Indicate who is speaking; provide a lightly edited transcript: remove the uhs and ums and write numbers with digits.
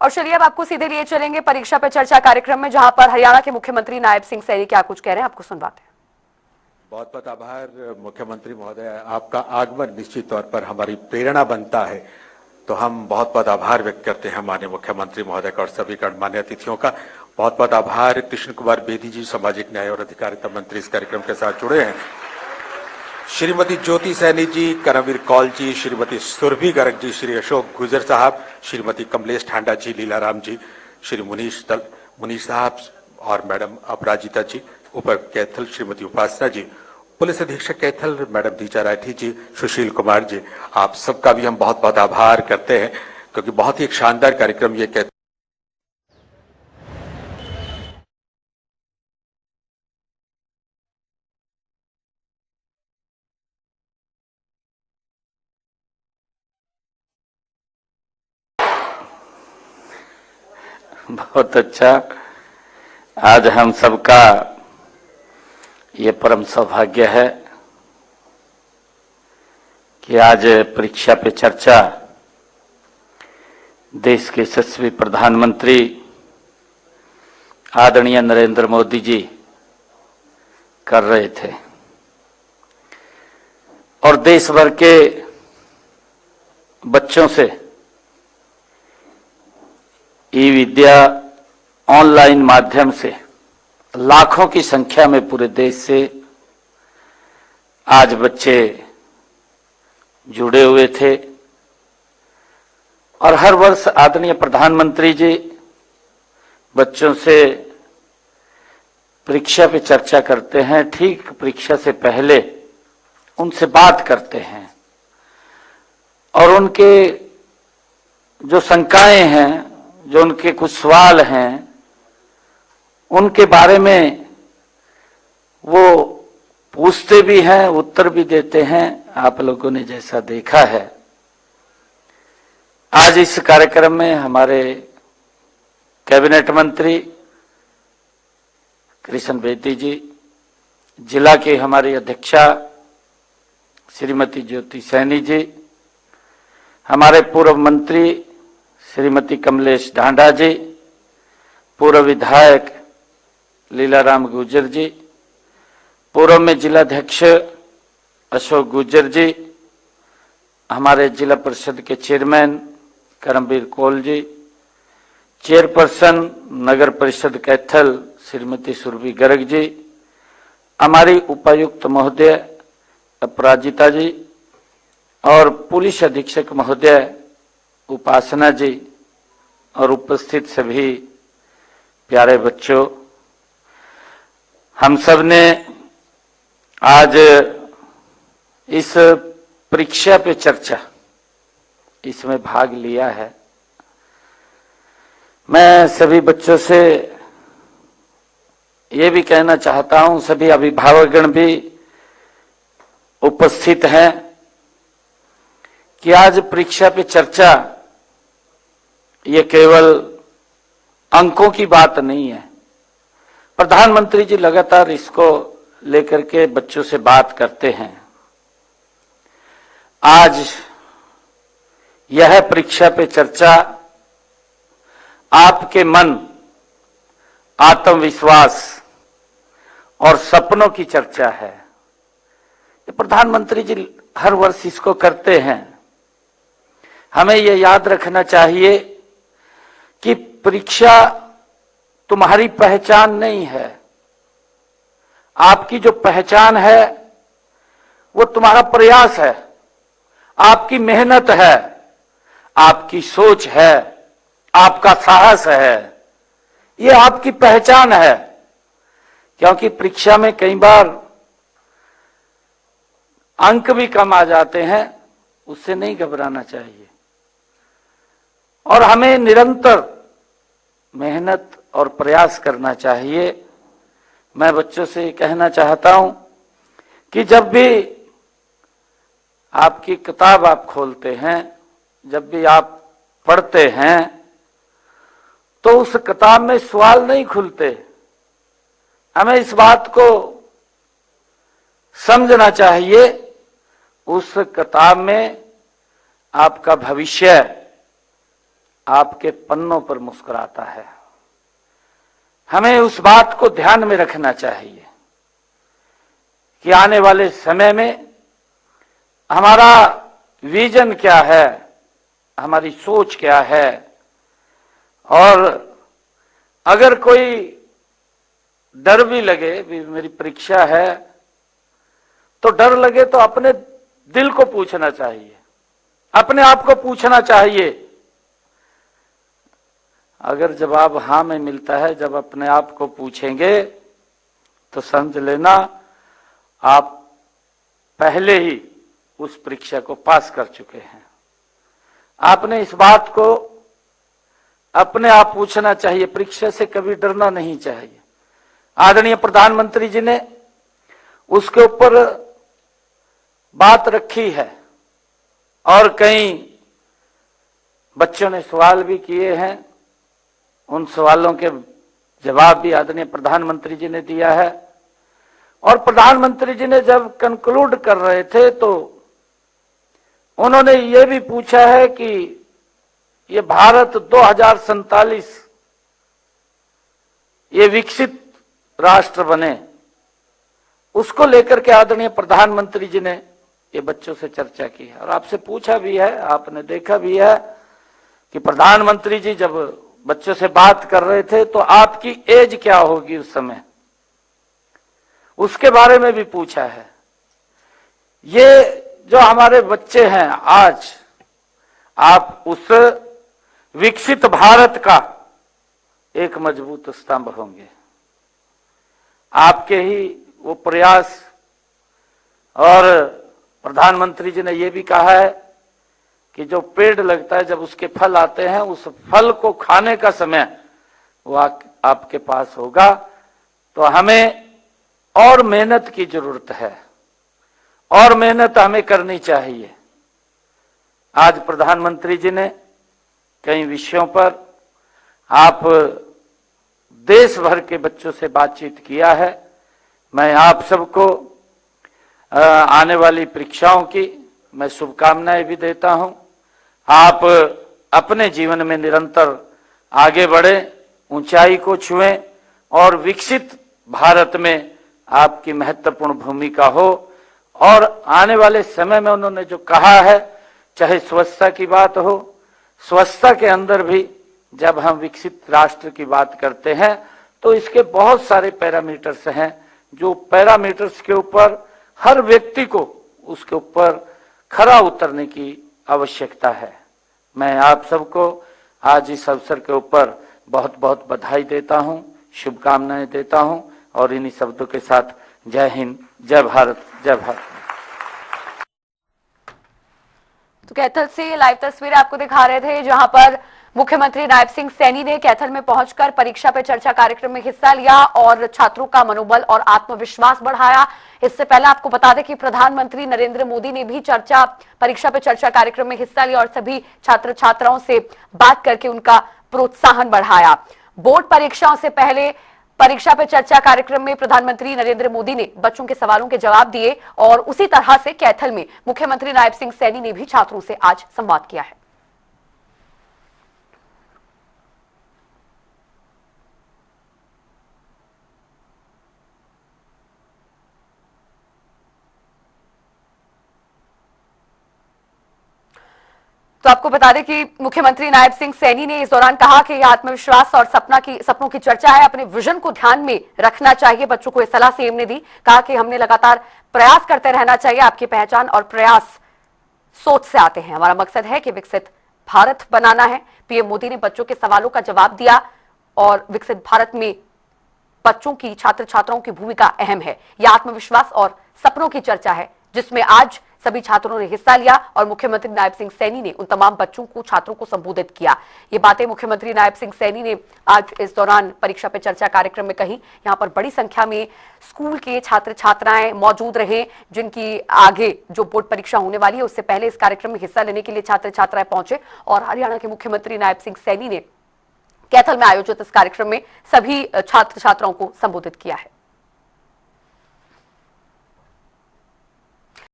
Speaker 1: और चलिए अब आपको सीधे लिए चलेंगे परीक्षा पे चर्चा कार्यक्रम में, जहां पर हरियाणा के मुख्यमंत्री नायब सिंह सैनी क्या कुछ कह रहे हैं, आपको सुनवाते हैं।
Speaker 2: बहुत बहुत आभार मुख्यमंत्री महोदय, आपका आगमन निश्चित तौर पर हमारी प्रेरणा बनता है, तो हम बहुत बहुत आभार व्यक्त करते हैं माननीय मुख्यमंत्री महोदय का और सभी गणमान्य अतिथियों का। बहुत बहुत आभार कृष्ण कुमार बेदी जी, सामाजिक न्याय और अधिकारिता मंत्री, इस कार्यक्रम के साथ जुड़े हैं। श्रीमती ज्योति सैनी जी, करमवीर कौल जी, श्रीमती सुरभि गर्ग जी, श्री अशोक गुजर साहब, श्रीमती कमलेश ठांडा जी, लीलाराम जी, श्री मुनीश साहब और मैडम अपराजिता जी, उप कैथल श्रीमती उपासना जी, पुलिस अधीक्षक कैथल मैडम दीजा राठी जी, सुशील कुमार जी, आप सबका भी हम बहुत बहुत आभार करते हैं, क्योंकि बहुत ही एक शानदार कार्यक्रम ये कैथल
Speaker 3: बहुत अच्छा। आज हम सबका ये परम सौभाग्य है कि आज परीक्षा पे चर्चा देश के यशस्वी प्रधानमंत्री आदरणीय नरेंद्र मोदी जी कर रहे थे और देश भर के बच्चों से ई विद्या ऑनलाइन माध्यम से लाखों की संख्या में पूरे देश से आज बच्चे जुड़े हुए थे और हर वर्ष आदरणीय प्रधानमंत्री जी बच्चों से परीक्षा पे चर्चा करते हैं। ठीक परीक्षा से पहले उनसे बात करते हैं और उनके जो शंकाएं हैं, जो उनके कुछ सवाल हैं, उनके बारे में वो पूछते भी हैं, उत्तर भी देते हैं। आप लोगों ने जैसा देखा है, आज इस कार्यक्रम में हमारे कैबिनेट मंत्री कृष्ण बेदी जी, जिला के हमारी अध्यक्षा श्रीमती ज्योति सैनी जी, हमारे पूर्व मंत्री श्रीमती कमलेश ढांडा जी, पूर्व विधायक लीलाराम गुजर जी, पूर्व में जिलाध्यक्ष अशोक गुजर जी, हमारे जिला परिषद के चेयरमैन करमवीर कौल जी, चेयरपर्सन नगर परिषद कैथल श्रीमती सुरभि गर्ग जी, हमारी उपायुक्त महोदय अपराजिता जी और पुलिस अधीक्षक महोदय उपासना जी और उपस्थित सभी प्यारे बच्चों, हम सब ने आज इस परीक्षा पे चर्चा इसमें भाग लिया है। मैं सभी बच्चों से ये भी कहना चाहता हूं, सभी अभिभावकगण भी उपस्थित हैं, कि आज परीक्षा पे चर्चा ये केवल अंकों की बात नहीं है। प्रधानमंत्री जी लगातार इसको लेकर के बच्चों से बात करते हैं। आज यह परीक्षा पे चर्चा आपके मन, आत्मविश्वास और सपनों की चर्चा है। प्रधानमंत्री जी हर वर्ष इसको करते हैं। हमें यह याद रखना चाहिए कि परीक्षा तुम्हारी पहचान नहीं है। आपकी जो पहचान है वो तुम्हारा प्रयास है, आपकी मेहनत है, आपकी सोच है, आपका साहस है, ये आपकी पहचान है। क्योंकि परीक्षा में कई बार अंक भी कम आ जाते हैं, उससे नहीं घबराना चाहिए और हमें निरंतर मेहनत और प्रयास करना चाहिए। मैं बच्चों से कहना चाहता हूं कि जब भी आपकी किताब आप खोलते हैं, जब भी आप पढ़ते हैं, तो उस किताब में सवाल नहीं खुलते। हमें इस बात को समझना चाहिए, उस किताब में आपका भविष्य, आपके पन्नों पर मुस्कुराता है। हमें उस बात को ध्यान में रखना चाहिए कि आने वाले समय में हमारा विजन क्या है, हमारी सोच क्या है। और अगर कोई डर भी लगे, भी मेरी परीक्षा है, तो डर लगे तो अपने दिल को पूछना चाहिए, अपने आप को पूछना चाहिए। अगर जवाब हां में मिलता है, जब अपने आप को पूछेंगे तो समझ लेना आप पहले ही उस परीक्षा को पास कर चुके हैं। आपने इस बात को अपने आप पूछना चाहिए, परीक्षा से कभी डरना नहीं चाहिए। आदरणीय प्रधानमंत्री जी ने उसके ऊपर बात रखी है और कई बच्चों ने सवाल भी किए हैं, उन सवालों के जवाब भी आदरणीय प्रधानमंत्री जी ने दिया है। और प्रधानमंत्री जी ने जब कंक्लूड कर रहे थे तो उन्होंने ये भी पूछा है कि ये भारत 2047 ये विकसित राष्ट्र बने, उसको लेकर के आदरणीय प्रधानमंत्री जी ने ये बच्चों से चर्चा की है। और आपसे पूछा भी है, आपने देखा भी है कि प्रधानमंत्री जी जब बच्चों से बात कर रहे थे तो आपकी एज क्या होगी उस समय, उसके बारे में भी पूछा है। ये जो हमारे बच्चे हैं आज, आप उस विकसित भारत का एक मजबूत स्तंभ होंगे। आपके ही वो प्रयास, और प्रधानमंत्री जी ने ये भी कहा है कि जो पेड़ लगता है जब उसके फल आते हैं, उस फल को खाने का समय वो आपके पास होगा। तो हमें और मेहनत की जरूरत है, और मेहनत हमें करनी चाहिए। आज प्रधानमंत्री जी ने कई विषयों पर आप देश भर के बच्चों से बातचीत किया है। मैं आप सबको आने वाली परीक्षाओं की मैं शुभकामनाएं भी देता हूं। आप अपने जीवन में निरंतर आगे बढ़े, ऊंचाई को छुएं और विकसित भारत में आपकी महत्वपूर्ण भूमिका हो। और आने वाले समय में उन्होंने जो कहा है, चाहे स्वच्छता की बात हो, स्वच्छता के अंदर भी जब हम विकसित राष्ट्र की बात करते हैं तो इसके बहुत सारे पैरामीटर्स हैं, जो पैरामीटर्स के ऊपर हर व्यक्ति को उसके ऊपर खरा उतरने की आवश्यकता है। मैं आप सबको आज इस अवसर के ऊपर बहुत बहुत बधाई देता हूं, शुभकामनाएं देता हूं और इन्हीं शब्दों के साथ जय हिंद, जय भारत, जय भारत।
Speaker 1: तो कैथल से लाइव तस्वीरें आपको दिखा रहे थे, जहां पर मुख्यमंत्री नायब सिंह सैनी ने कैथल में पहुंचकर परीक्षा पे चर्चा कार्यक्रम में हिस्सा लिया और छात्रों का मनोबल और आत्मविश्वास बढ़ाया। इससे पहले आपको बता दें कि प्रधानमंत्री नरेंद्र मोदी ने भी परीक्षा पे चर्चा कार्यक्रम में हिस्सा लिया और सभी छात्र छात्राओं से बात करके उनका प्रोत्साहन बढ़ाया। बोर्ड परीक्षाओं से पहले परीक्षा पे चर्चा कार्यक्रम में प्रधानमंत्री नरेंद्र मोदी ने बच्चों के सवालों के जवाब दिए और उसी तरह से कैथल में मुख्यमंत्री नायब सिंह सैनी ने भी छात्रों से आज संवाद किया है। तो आपको बता दें कि मुख्यमंत्री नायब सिंह सैनी ने इस दौरान कहा कि यह आत्मविश्वास और सपनों की चर्चा है, अपने विजन को ध्यान में रखना चाहिए। बच्चों को इस सलाह सीएम ने दी, कहा कि हमने लगातार प्रयास करते रहना चाहिए। आपकी पहचान और प्रयास सोच से आते हैं, हमारा मकसद है कि विकसित भारत बनाना है। पीएम मोदी ने बच्चों के सवालों का जवाब दिया और विकसित भारत में बच्चों की, छात्र छात्राओं की भूमिका अहम है। यह आत्मविश्वास और सपनों की चर्चा है जिसमें आज सभी छात्रों ने हिस्सा लिया और मुख्यमंत्री नायब सिंह सैनी ने उन तमाम बच्चों को, छात्रों को संबोधित किया। ये बातें मुख्यमंत्री नायब सिंह सैनी ने आज इस दौरान परीक्षा पे चर्चा कार्यक्रम में कही। यहां पर बड़ी संख्या में स्कूल के छात्र छात्राएं मौजूद रहे, जिनकी आगे जो बोर्ड परीक्षा होने वाली है उससे पहले इस कार्यक्रम में हिस्सा लेने के लिए छात्र छात्राएं पहुंचे। और हरियाणा के मुख्यमंत्री नायब सिंह सैनी ने कैथल में आयोजित इस कार्यक्रम में सभी छात्र छात्राओं को संबोधित किया है।